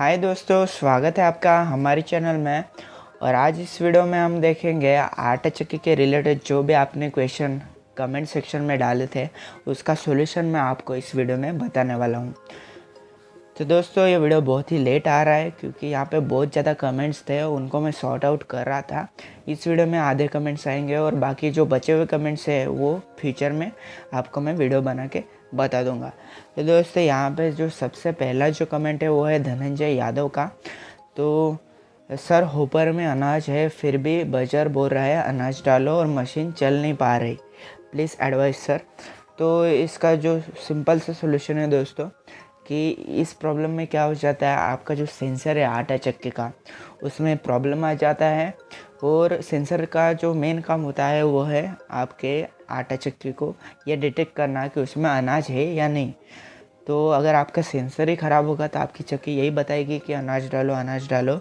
हाय दोस्तों, स्वागत है आपका हमारे चैनल में। और आज इस वीडियो में हम देखेंगे आटा चक्की के रिलेटेड जो भी आपने क्वेश्चन कमेंट सेक्शन में डाले थे उसका सॉल्यूशन मैं आपको इस वीडियो में बताने वाला हूँ। तो दोस्तों ये वीडियो बहुत ही लेट आ रहा है क्योंकि यहाँ पे बहुत ज़्यादा कमेंट्स थे, उनको मैं सॉर्ट आउट कर रहा था। इस वीडियो में आधे कमेंट्स आएंगे और बाकी जो बचे हुए कमेंट्स है वो फ्यूचर में आपको मैं वीडियो बना के बता दूंगा। तो दोस्तों यहाँ पे जो सबसे पहला जो कमेंट है वो है धनंजय यादव का। तो सर होपर में अनाज है फिर भी बजर बोल रहा है अनाज डालो और मशीन चल नहीं पा रही, प्लीज़ एडवाइस सर। तो इसका जो सिंपल सा सोल्यूशन है दोस्तों कि इस प्रॉब्लम में क्या हो जाता है, आपका जो सेंसर है आटा चक्की का उसमें प्रॉब्लम आ जाता है। और सेंसर का जो मेन काम होता है वो है आपके आटा चक्की को ये डिटेक्ट करना कि उसमें अनाज है या नहीं। तो अगर आपका सेंसर ही ख़राब होगा तो आपकी चक्की यही बताएगी कि अनाज डालो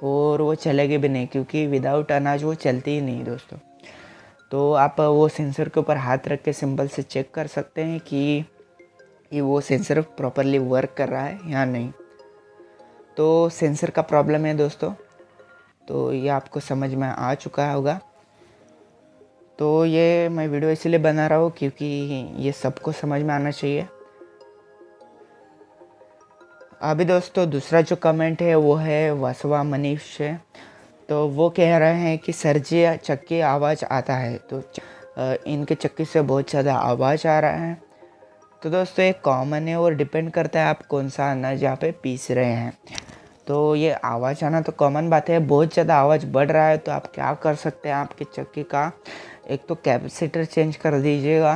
और वो चलेगी भी नहीं, क्योंकि विदाउट अनाज वो चलती ही नहीं दोस्तों। तो आप वो सेंसर के ऊपर हाथ रख के सिंपल से चेक कर सकते हैं कि ये वो सेंसर प्रॉपरली वर्क कर रहा है या नहीं। तो सेंसर का प्रॉब्लम है दोस्तों, तो ये आपको समझ में आ चुका होगा। तो ये मैं वीडियो इसलिए बना रहा हूँ क्योंकि ये सबको समझ में आना चाहिए। अभी दोस्तों दूसरा जो कमेंट है वो है वसवा मनीष से। तो वो कह रहे हैं कि सर जी चक्की आवाज़ आता है, तो इनके चक्की से बहुत ज़्यादा आवाज़ आ रहा है। तो दोस्तों ये कॉमन है और डिपेंड करता है आप कौन सा अनाज यहाँ पे पीस रहे हैं। तो ये आवाज़ आना तो कॉमन बात है, बहुत ज़्यादा आवाज़ बढ़ रहा है तो आप क्या कर सकते हैं, आपकी चक्की का एक तो कैपेसिटर चेंज कर दीजिएगा,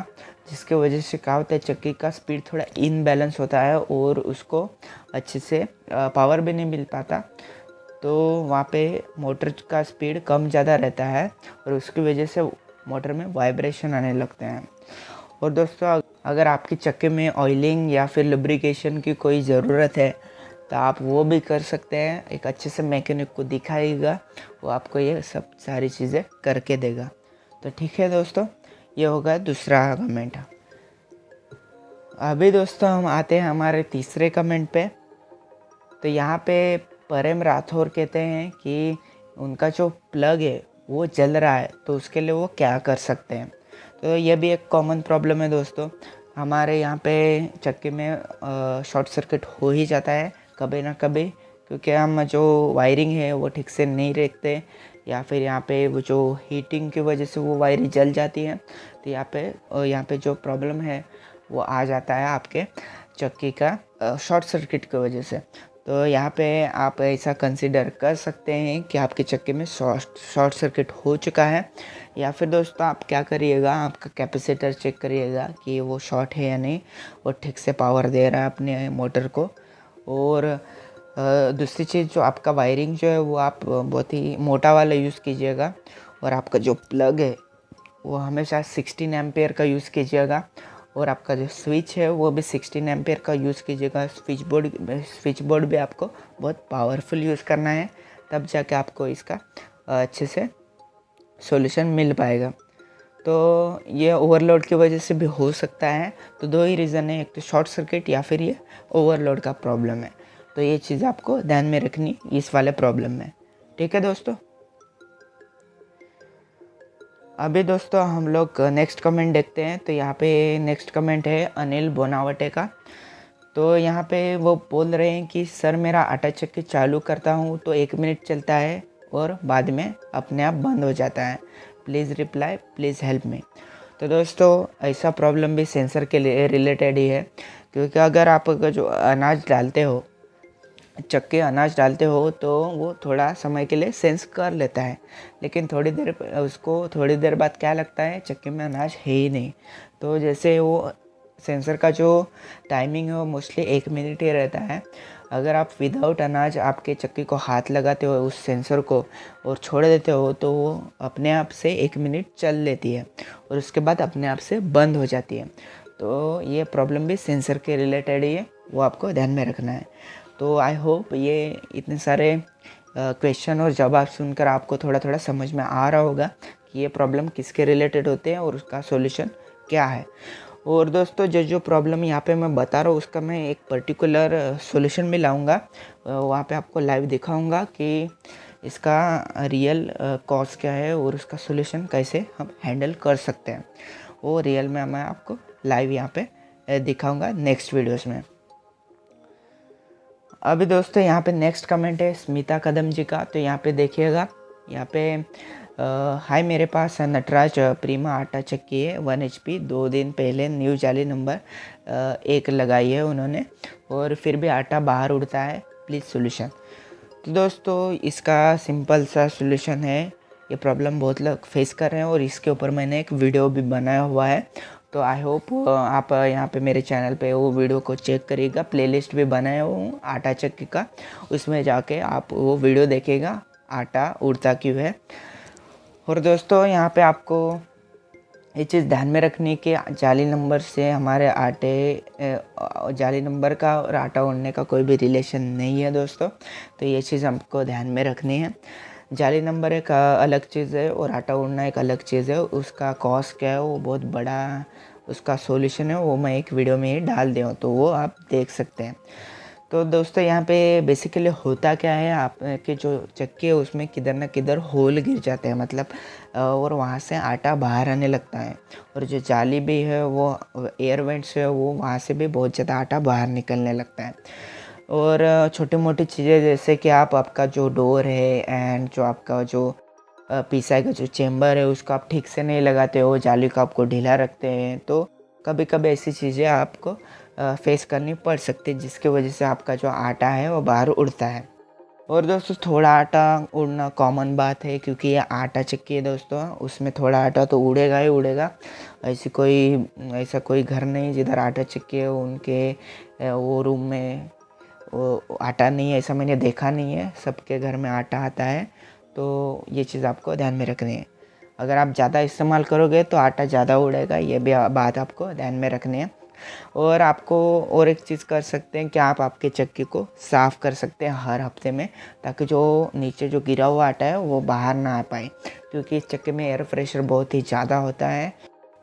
जिसके वजह से क्या होता है चक्की का स्पीड थोड़ा इनबैलेंस होता है और उसको अच्छे से पावर भी नहीं मिल पाता। तो वहाँ पे मोटर का स्पीड कम ज़्यादा रहता है और उसकी वजह से मोटर में वाइब्रेशन आने लगते हैं। और दोस्तों अगर आपकी चक्की में ऑयलिंग या फिर लुब्रिकेशन की कोई ज़रूरत है तो आप वो भी कर सकते हैं। एक अच्छे से मैकेनिक को दिखाइएगा, वो आपको ये सब सारी चीज़ें करके देगा। तो ठीक है दोस्तों, ये होगा दूसरा कमेंट। अभी दोस्तों हम आते हैं हमारे तीसरे कमेंट पे। तो यहाँ पे प्रेम राठौर कहते हैं कि उनका जो प्लग है वो जल रहा है, तो उसके लिए वो क्या कर सकते हैं। तो ये भी एक कॉमन प्रॉब्लम है दोस्तों। हमारे यहाँ पे चक्की में शॉर्ट सर्किट हो ही जाता है कभी ना कभी, क्योंकि हम जो वायरिंग है वो ठीक से नहीं रखते या फिर यहाँ पे वो जो हीटिंग की वजह से वो वायरिंग जल जाती है। तो यहाँ पे जो प्रॉब्लम है वो आ जाता है आपके चक्की का शॉर्ट सर्किट की वजह से। तो यहाँ पे आप ऐसा कंसिडर कर सकते हैं कि आपके चक्की में शॉर्ट सर्किट हो चुका है। या फिर दोस्तों आप क्या करिएगा, आपका कैपेसिटर चेक करिएगा कि वो शॉर्ट है या नहीं, वो ठीक से पावर दे रहा है अपने मोटर को। और दूसरी चीज़ जो आपका वायरिंग जो है वो आप बहुत ही मोटा वाला यूज़ कीजिएगा। और आपका जो प्लग है वो हमेशा 16 एम्पेयर का यूज़ कीजिएगा। और आपका जो स्विच है वो भी 16 एम्पेयर का यूज़ कीजिएगा। स्विच बोर्ड भी आपको बहुत पावरफुल यूज़ करना है, तब जाके आपको इसका अच्छे से सॉल्यूशन मिल पाएगा। तो ये ओवरलोड की वजह से भी हो सकता है। तो दो ही रीज़न है, एक तो शॉर्ट सर्किट या फिर ये ओवरलोड का प्रॉब्लम है। तो ये चीज़ आपको ध्यान में रखनी इस वाले प्रॉब्लम में। ठीक है दोस्तों। अभी दोस्तों हम लोग नेक्स्ट कमेंट देखते हैं। तो यहाँ पे नेक्स्ट कमेंट है अनिल बोनावटे का। तो यहाँ पे वो बोल रहे हैं कि सर मेरा आटा चक्की चालू करता हूँ तो 1 मिनट चलता है और बाद में अपने आप बंद हो जाता है, please reply, please help me. तो दोस्तों ऐसा प्रॉब्लम भी सेंसर के लिए रिलेटेड ही है, क्योंकि अगर आप जो अनाज डालते हो चक्के अनाज डालते हो तो वो थोड़ा समय के लिए सेंस कर लेता है, लेकिन थोड़ी देर बाद क्या लगता है चक्के में अनाज है ही नहीं। तो जैसे वो सेंसर का जो टाइमिंग है वो मोस्टली 1 मिनट ही रहता है। अगर आप विदाउट अनाज आपके चक्की को हाथ लगाते हो उस सेंसर को और छोड़ देते हो तो वो अपने आप से 1 मिनट चल लेती है और उसके बाद अपने आप से बंद हो जाती है। तो ये प्रॉब्लम भी सेंसर के रिलेटेड ही है, वो आपको ध्यान में रखना है। तो आई होप ये इतने सारे क्वेश्चन और जवाब सुनकर आपको थोड़ा थोड़ा समझ में आ रहा होगा कि ये प्रॉब्लम किसके रिलेटेड होते हैं और उसका सॉल्यूशन क्या है। और दोस्तों जो जो प्रॉब्लम यहाँ पे मैं बता रहा हूँ उसका मैं एक पर्टिकुलर सॉल्यूशन भी लाऊंगा, वहाँ पे आपको लाइव दिखाऊंगा कि इसका रियल कॉज क्या है और उसका सॉल्यूशन कैसे हम हैंडल कर सकते हैं। वो रियल में मैं आपको लाइव यहाँ पे दिखाऊंगा नेक्स्ट वीडियोस में। अभी दोस्तों यहाँ पे नेक्स्ट कमेंट है स्मिता कदम जी का। तो यहाँ पे देखिएगा, यहाँ पे हाय मेरे पास नटराज प्रीमा आटा चक्की है 1 HP, 2 दिन पहले न्यू जाली नंबर 1 लगाई है उन्होंने और फिर भी आटा बाहर उड़ता है, प्लीज़ सोल्यूशन। तो दोस्तों इसका सिंपल सा सोल्यूशन है, ये प्रॉब्लम बहुत लोग फेस कर रहे हैं और इसके ऊपर मैंने एक वीडियो भी बनाया हुआ है। तो आई होप आप यहाँ पे मेरे चैनल पे वो वीडियो को चेक करिएगा, प्लेलिस्ट भी बनाया हूँ आटा चक्की का, उसमें जाके आप वो वीडियो देखिएगा आटा उड़ता क्यों है। और दोस्तों यहाँ पे आपको ये चीज़ ध्यान में रखनी कि जाली नंबर से हमारे जाली नंबर का और आटा उड़ने का कोई भी रिलेशन नहीं है दोस्तों। तो ये चीज़ हमको ध्यान में रखनी है। जाली नंबर एक अलग चीज़ है और आटा उड़ना एक अलग चीज़ है। उसका कॉस्ट क्या है वो बहुत बड़ा उसका सॉल्यूशन है, वो मैं एक वीडियो में ही डाल दिया हूँ, तो वो आप देख सकते हैं। तो दोस्तों यहाँ पे बेसिकली होता क्या है, आपके जो चक्की है उसमें किधर ना किधर होल गिर जाते हैं, मतलब और वहाँ से आटा बाहर आने लगता है। और जो जाली भी है वो एयर वेंट्स है, वो वहाँ से भी बहुत ज़्यादा आटा बाहर निकलने लगता है। और छोटी मोटी चीज़ें जैसे कि आपका जो डोर है एंड जो आपका जो पीसाई का जो चेम्बर है उसको आप ठीक से नहीं लगाते हो, जाली को आपको ढीला रखते हैं, तो कभी कभी ऐसी चीज़ें आपको फेस करनी पड़ सकती है, जिसकी वजह से आपका जो आटा है वो बाहर उड़ता है। और दोस्तों थोड़ा आटा उड़ना कॉमन बात है, क्योंकि ये आटा चक्की है दोस्तों, उसमें थोड़ा आटा तो उड़ेगा ही उड़ेगा। ऐसा कोई घर नहीं जिधर आटा चक्की है उनके वो रूम में वो आटा नहीं है, ऐसा मैंने देखा नहीं है। सबके घर में आटा आता है, तो ये चीज़ आपको ध्यान में रखनी है। अगर आप ज़्यादा इस्तेमाल करोगे तो आटा ज़्यादा उड़ेगा, ये भी बात आपको ध्यान में रखनी है। और आपको और एक चीज़ कर सकते हैं कि आप आपके चक्की को साफ़ कर सकते हैं हर हफ्ते में, ताकि जो नीचे जो गिरा हुआ आटा है वो बाहर ना आ पाए, क्योंकि इस चक्की में एयर प्रेशर बहुत ही ज़्यादा होता है,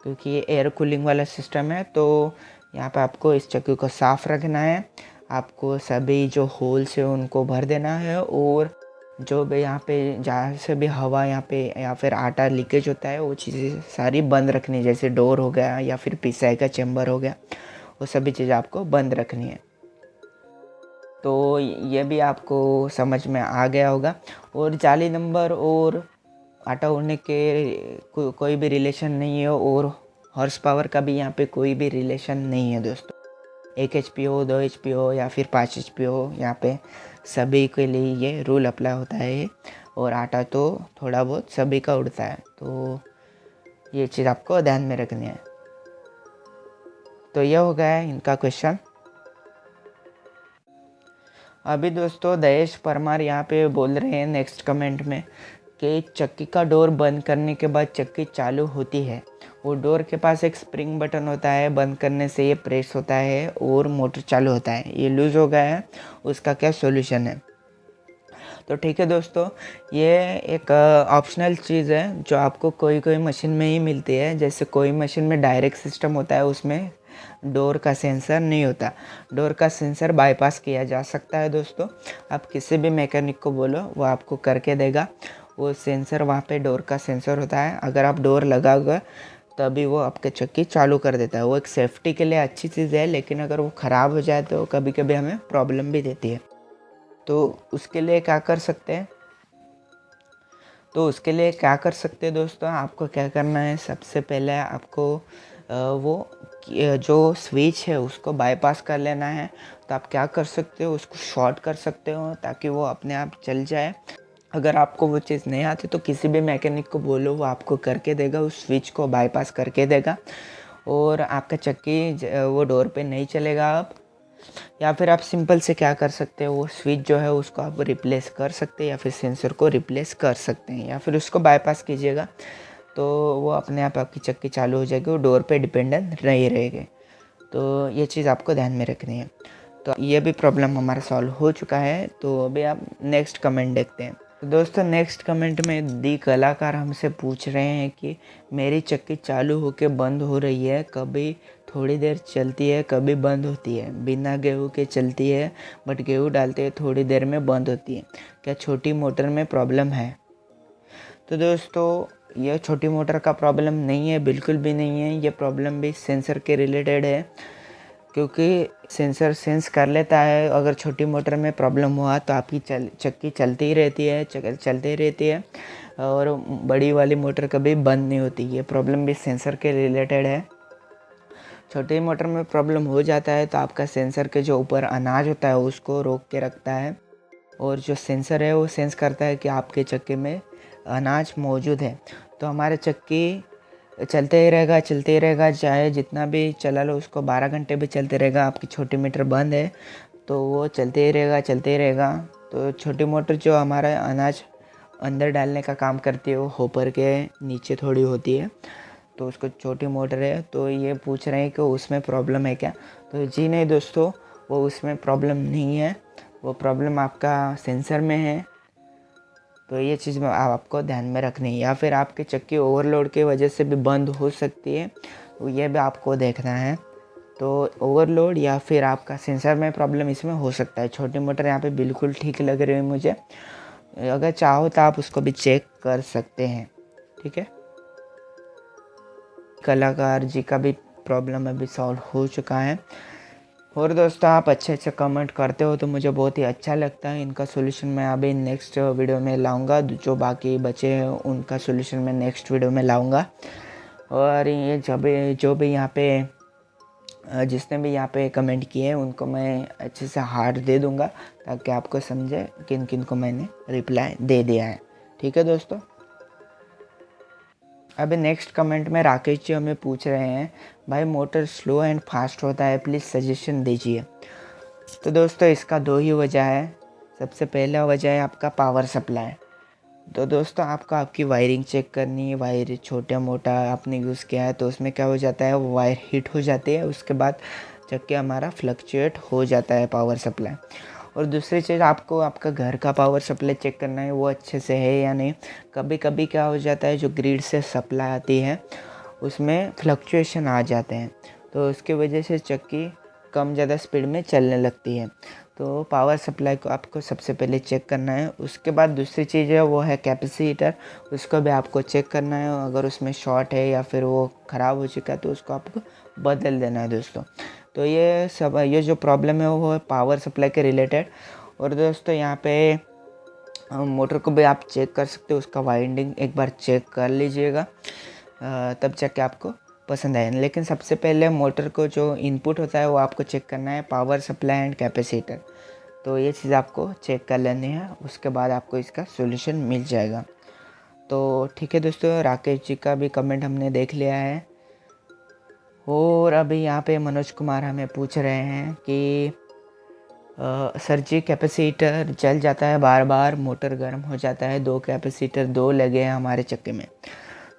क्योंकि ये एयर कूलिंग वाला सिस्टम है। तो यहाँ पे आपको इस चक्की को साफ़ रखना है, आपको सभी जो होल्स है उनको भर देना है, और जो भी यहाँ पे जहाँ से भी हवा यहाँ पे या फिर आटा लीकेज होता है वो चीज़ें सारी बंद रखनी है, जैसे डोर हो गया या फिर पिसाई का चेम्बर हो गया, वो सभी चीज़ें आपको बंद रखनी है। तो ये भी आपको समझ में आ गया होगा। और जाली नंबर और आटा उड़ने के कोई भी रिलेशन नहीं है, और हॉर्स पावर का भी यहाँ पे कोई भी रिलेशन नहीं है दोस्तों। 1 HP हो, 2 HP हो या फिर 5 HP हो, यहाँ पे सभी के लिए ये रूल अप्लाई होता है। और आटा तो थोड़ा बहुत सभी का उड़ता है, तो ये चीज़ आपको ध्यान में रखनी है। तो ये हो गया है इनका क्वेश्चन। अभी दोस्तों दहेश परमार यहाँ पे बोल रहे हैं नेक्स्ट कमेंट में कि चक्की का डोर बंद करने के बाद चक्की चालू होती है, वो डोर के पास एक स्प्रिंग बटन होता है, बंद करने से ये प्रेस होता है और मोटर चालू होता है, ये लूज़ हो गया है, उसका क्या सॉल्यूशन है। तो ठीक है दोस्तों, ये एक ऑप्शनल चीज़ है जो आपको कोई कोई मशीन में ही मिलती है। जैसे कोई मशीन में डायरेक्ट सिस्टम होता है, उसमें डोर का सेंसर नहीं होता, डोर का सेंसर बाईपास किया जा सकता है दोस्तों। आप किसी भी मैकेनिक को बोलो वो आपको करके देगा। वो सेंसर वहाँ पे डोर का सेंसर होता है, अगर आप डोर लगाओगे तभी वो आपके चक्की चालू कर देता है। वो एक सेफ्टी के लिए अच्छी चीज़ है, लेकिन अगर वो ख़राब हो जाए तो कभी कभी हमें प्रॉब्लम भी देती है। तो उसके लिए क्या कर सकते हैं, दोस्तों, आपको क्या करना है, सबसे पहले आपको वो जो स्विच है उसको बाईपास कर लेना है। तो आप क्या कर सकते हो, उसको शॉर्ट कर सकते हो ताकि वो अपने आप चल जाए। अगर आपको वो चीज़ नहीं आती तो किसी भी मैकेनिक को बोलो, वो आपको करके देगा, उस स्विच को बाईपास करके देगा, और आपका चक्की वो डोर पे नहीं चलेगा अब। या फिर आप सिंपल से क्या कर सकते हो, वो स्विच जो है उसको आप रिप्लेस कर सकते हैं, या फिर सेंसर को रिप्लेस कर सकते हैं, या फिर उसको बाईपास कीजिएगा, तो वो अपने आप आपकी चक्की चालू हो जाएगी, वो डोर पे डिपेंडेंट नहीं रहेगी। तो ये चीज़ आपको ध्यान में रखनी है। तो ये भी प्रॉब्लम हमारा सॉल्व हो चुका है। तो अभी आप नेक्स्ट कमेंट देखते हैं। तो दोस्तों नेक्स्ट कमेंट में दी कलाकार हमसे पूछ रहे हैं कि मेरी चक्की चालू होके बंद हो रही है, कभी थोड़ी देर चलती है कभी बंद होती है, बिना गेहूं के चलती है बट गेहूं डालते हैं थोड़ी देर में बंद होती है, क्या छोटी मोटर में प्रॉब्लम है? तो दोस्तों ये छोटी मोटर का प्रॉब्लम नहीं है, बिल्कुल भी नहीं है। ये प्रॉब्लम भी सेंसर के रिलेटेड है, क्योंकि सेंसर सेंस कर लेता है अगर छोटी मोटर में प्रॉब्लम हुआ तो आपकी चक्की चलती ही रहती है, चलती ही रहती है और बड़ी वाली मोटर कभी बंद नहीं होती। ये प्रॉब्लम भी सेंसर के रिलेटेड है। छोटी मोटर में प्रॉब्लम हो जाता है तो आपका सेंसर के जो ऊपर अनाज होता है उसको रोक के रखता है, और जो सेंसर है वो सेंस करता है कि आपके चक्के में अनाज मौजूद है। तो हमारे चक्की चलते ही रहेगा, चाहे जितना भी चला लो उसको, 12 घंटे भी चलते रहेगा। आपकी छोटी मोटर बंद है तो वो चलते ही रहेगा। तो छोटी मोटर जो हमारा अनाज अंदर डालने का काम करती है वो होपर के नीचे थोड़ी होती है, तो उसको छोटी मोटर है। तो ये पूछ रहे हैं कि उसमें प्रॉब्लम है क्या? तो जी नहीं दोस्तों, वो उसमें प्रॉब्लम नहीं है, वो प्रॉब्लम आपका सेंसर में है। तो ये चीज़ में आपको ध्यान में रखनी है, या फिर आपकी चक्की ओवरलोड की वजह से भी बंद हो सकती है, तो ये भी आपको देखना है। तो ओवरलोड या फिर आपका सेंसर में प्रॉब्लम इसमें हो सकता है। छोटी मोटर यहाँ पे बिल्कुल ठीक लग रही है मुझे, अगर चाहो तो आप उसको भी चेक कर सकते हैं, ठीक है। कलाकार जी का भी प्रॉब्लम अभी सॉल्व हो चुका है। और दोस्तों आप अच्छे कमेंट करते हो तो मुझे बहुत ही अच्छा लगता है। इनका सोल्यूशन मैं अभी नेक्स्ट वीडियो में लाऊंगा, जो बाकी बचे हैं उनका सोल्यूशन मैं नेक्स्ट वीडियो में लाऊंगा। और ये जो भी यहाँ पे जिसने भी यहाँ पे कमेंट किए हैं उनको मैं अच्छे से हार्ट दे दूंगा, ताकि आपको समझे किन किन को मैंने रिप्लाई दे दिया है, ठीक है दोस्तों। अभी नेक्स्ट कमेंट में राकेश जी हमें पूछ रहे हैं, भाई मोटर स्लो एंड फास्ट होता है, प्लीज़ सजेशन दीजिए। तो दोस्तों इसका दो ही वजह है। सबसे पहला वजह है आपका पावर सप्लाई। तो दोस्तों आपको आपकी वायरिंग चेक करनी है। वायर छोटा मोटा आपने यूज़ किया है तो उसमें क्या हो जाता है, वो वायर हीट हो जाती है, उसके बाद चक्के हमारा फ्लक्चुएट हो जाता है पावर सप्लाई। और दूसरी चीज़, आपको आपका घर का पावर सप्लाई चेक करना है वो अच्छे से है या नहीं। कभी कभी क्या हो जाता है, जो ग्रिड से सप्लाई आती है उसमें फ्लक्चुएशन आ जाते हैं, तो उसकी वजह से चक्की कम ज़्यादा स्पीड में चलने लगती है। तो पावर सप्लाई को आपको सबसे पहले चेक करना है। उसके बाद दूसरी चीज़ है वो है कैपेसिटर, उसको भी आपको चेक करना है। अगर उसमें शॉर्ट है या फिर वो ख़राब हो चुका है तो उसको आपको बदल देना है दोस्तों। तो ये जो प्रॉब्लम है वो है पावर सप्लाई के रिलेटेड। और दोस्तों यहाँ पे मोटर को भी आप चेक कर सकते हो, उसका वाइंडिंग एक बार चेक कर लीजिएगा, तब जाके आपको पसंद आए। लेकिन सबसे पहले मोटर को जो इनपुट होता है वो आपको चेक करना है, पावर सप्लाई एंड कैपेसिटर। तो ये चीज़ आपको चेक कर लेनी है, उसके बाद आपको इसका सॉल्यूशन मिल जाएगा। तो ठीक है दोस्तों, राकेश जी का भी कमेंट हमने देख लिया है। और अभी यहाँ पे मनोज कुमार हमें पूछ रहे हैं कि सर जी कैपेसिटर जल जाता है बार बार, मोटर गर्म हो जाता है, दो कैपेसिटर लगे हैं हमारे चक्के में।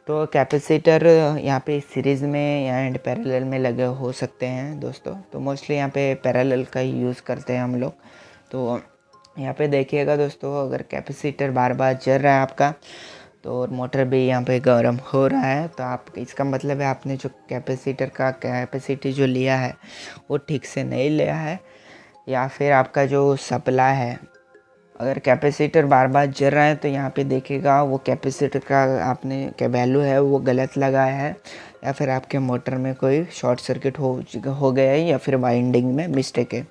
तो कैपेसिटर यहाँ पे सीरीज़ में या एंड पैरेलल में लगे हो सकते हैं दोस्तों। तो मोस्टली यहाँ पे पैरेलल का ही यूज़ करते हैं हम लोग। तो यहाँ पे देखिएगा दोस्तों, अगर कैपेसिटर बार बार जल रहा है आपका तो और मोटर भी यहाँ पे गर्म हो रहा है, तो आप इसका मतलब है आपने जो कैपेसिटर का कैपेसिटी जो लिया है वो ठीक से नहीं लिया है, या फिर आपका जो सप्लाई है। अगर कैपेसिटर बार बार जल रहा है तो यहाँ पे देखिएगा वो कैपेसिटर का आपने क्या वैल्यू है वो गलत लगाया है, या फिर आपके मोटर में कोई शॉर्ट सर्किट हो गया है, या फिर वाइंडिंग में मिस्टेक है।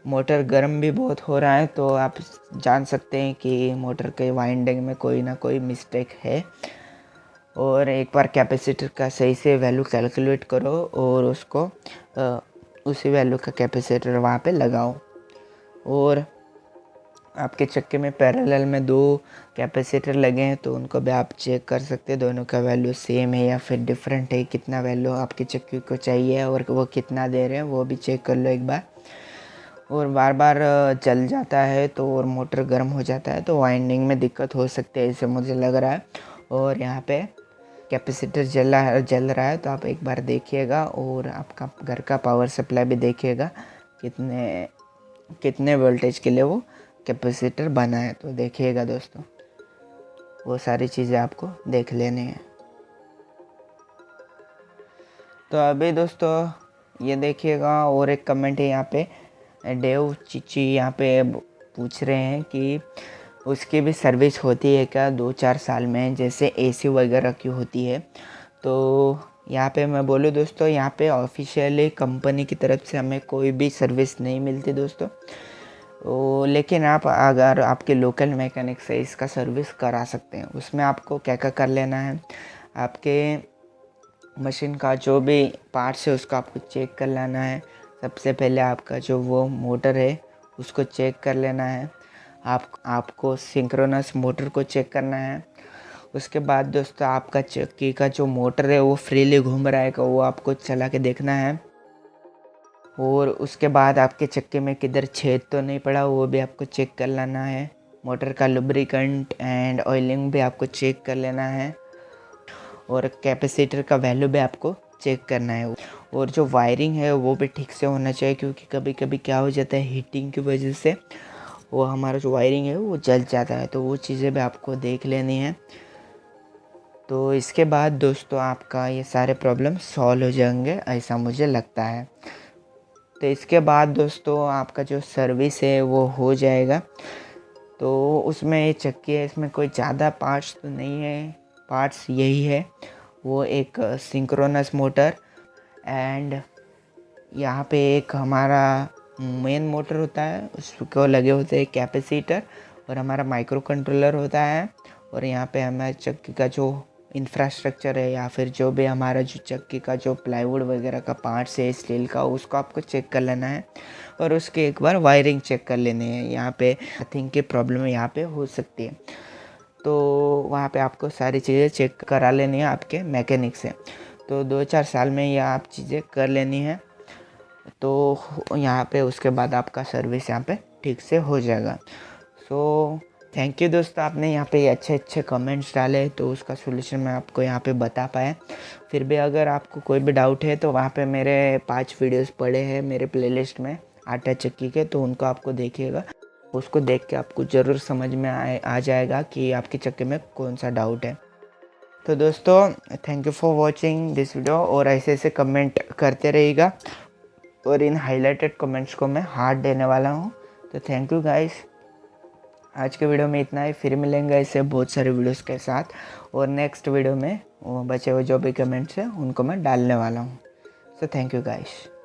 मोटर गर्म भी बहुत हो रहा है तो आप जान सकते हैं कि मोटर के वाइंडिंग में कोई ना कोई मिस्टेक है। और एक बार कैपेसिटर का सही से वैल्यू कैलकुलेट करो और उसको उसी वैल्यू का कैपेसिटर वहाँ पे लगाओ। और आपके चक्के में पैरेलल में दो कैपेसिटर लगे हैं तो उनको भी आप चेक कर सकते हैं, दोनों का वैल्यू सेम है या फिर डिफरेंट है, कितना वैल्यू आपके चक्के को चाहिए और वो कितना दे रहे हैं वो भी चेक कर लो एक बार। और बार बार जल जाता है तो और मोटर गर्म हो जाता है तो वाइंडिंग में दिक्कत हो सकती है, ऐसे मुझे लग रहा है। और यहाँ पे कैपेसिटर जल रहा है तो आप एक बार देखिएगा, और आपका घर का पावर सप्लाई भी देखिएगा कितने वोल्टेज के लिए वो कैपेसिटर बना है, तो देखिएगा दोस्तों, वो सारी चीज़ें आपको देख लेनी है। तो अभी दोस्तों ये देखिएगा, और एक कमेंट है यहाँ पे, देव चिची यहाँ पे पूछ रहे हैं कि उसकी भी सर्विस होती है क्या 2-4 साल में, जैसे एसी वगैरह की होती है। तो यहाँ पे मैं बोलूँ दोस्तों, यहाँ पे ऑफिशियली कंपनी की तरफ से हमें कोई भी सर्विस नहीं मिलती दोस्तों। लेकिन आप अगर आपके लोकल मैकेनिक से इसका सर्विस करा सकते हैं। उसमें आपको क्या क्या कर लेना है, आपके मशीन का जो भी पार्ट्स है उसको आपको चेक कर लेना है। सबसे पहले आपका जो वो मोटर है उसको चेक कर लेना है। आपको सिंक्रोनस मोटर को चेक करना है। उसके बाद दोस्तों आपका चक्की का जो मोटर है वो फ्रीली घूम रहा है का वो आपको चला के देखना है। और उसके बाद आपके चक्के में किधर छेद तो नहीं पड़ा वो भी आपको चेक कर लेना है। मोटर का लुब्रिकेंट एंड ऑयलिंग भी आपको चेक कर लेना है। और कैपेसिटर का वैल्यू भी आपको चेक करना है। और जो वायरिंग है वो भी ठीक से होना चाहिए, क्योंकि कभी कभी क्या हो जाता है, हीटिंग की वजह से वो हमारा जो वायरिंग है वो जल जाता है। तो वो चीज़ें भी आपको देख लेनी है। तो इसके बाद दोस्तों आपका ये सारे प्रॉब्लम सॉल्व हो जाएंगे, ऐसा मुझे लगता है। तो इसके बाद दोस्तों आपका जो सर्विस है वो हो जाएगा। तो उसमें ये चक्की है, इसमें कोई ज़्यादा पार्ट्स तो नहीं है। पार्ट्स यही है, वो एक सिंक्रोनस मोटर एंड यहाँ पे एक हमारा मेन मोटर होता है, उसको लगे होते हैं कैपेसिटर, और हमारा माइक्रो कंट्रोलर होता है। और यहाँ पे हमारे चक्की का जो इंफ्रास्ट्रक्चर है, या फिर जो भी हमारा जो चक्की का जो प्लाईवुड वगैरह का पार्ट्स है स्टील का, उसको आपको चेक कर लेना है। और उसके एक बार वायरिंग चेक कर लेनी है। यहाँ पे आई थिंक की प्रॉब्लम यहाँ पे हो सकती है, तो वहाँ पे आपको सारी चीज़ें चेक करा लेनी है आपके मैकेनिक से। तो 2-4 साल में ये आप चीज़ें कर लेनी है। तो यहाँ पे उसके बाद आपका सर्विस यहाँ पे ठीक से हो जाएगा। सो थैंक यू दोस्तों, आपने यहाँ पे अच्छे अच्छे कमेंट्स डाले, तो उसका सोल्यूशन मैं आपको यहाँ पे बता पाया। फिर भी अगर आपको कोई भी डाउट है तो वहाँ पे मेरे 5 वीडियोस पड़े हैं मेरे प्लेलिस्ट में आटा चक्की के, तो उनको आपको देखिएगा। उसको देख के आपको ज़रूर समझ में आ जाएगा कि आपके चक्के में कौन सा डाउट है। तो दोस्तों thank you for watching this video, और ऐसे ऐसे कमेंट करते रहिएगा, और इन हाईलाइटेड कमेंट्स को मैं हार्ट देने वाला हूँ। तो थैंक यू गाइस। आज के वीडियो में इतना ही, फिर मिलेंगे ऐसे बहुत सारे वीडियोस के साथ, और नेक्स्ट वीडियो में वो बचे हुए जो भी कमेंट्स हैं उनको मैं डालने वाला हूँ। So thank you guys.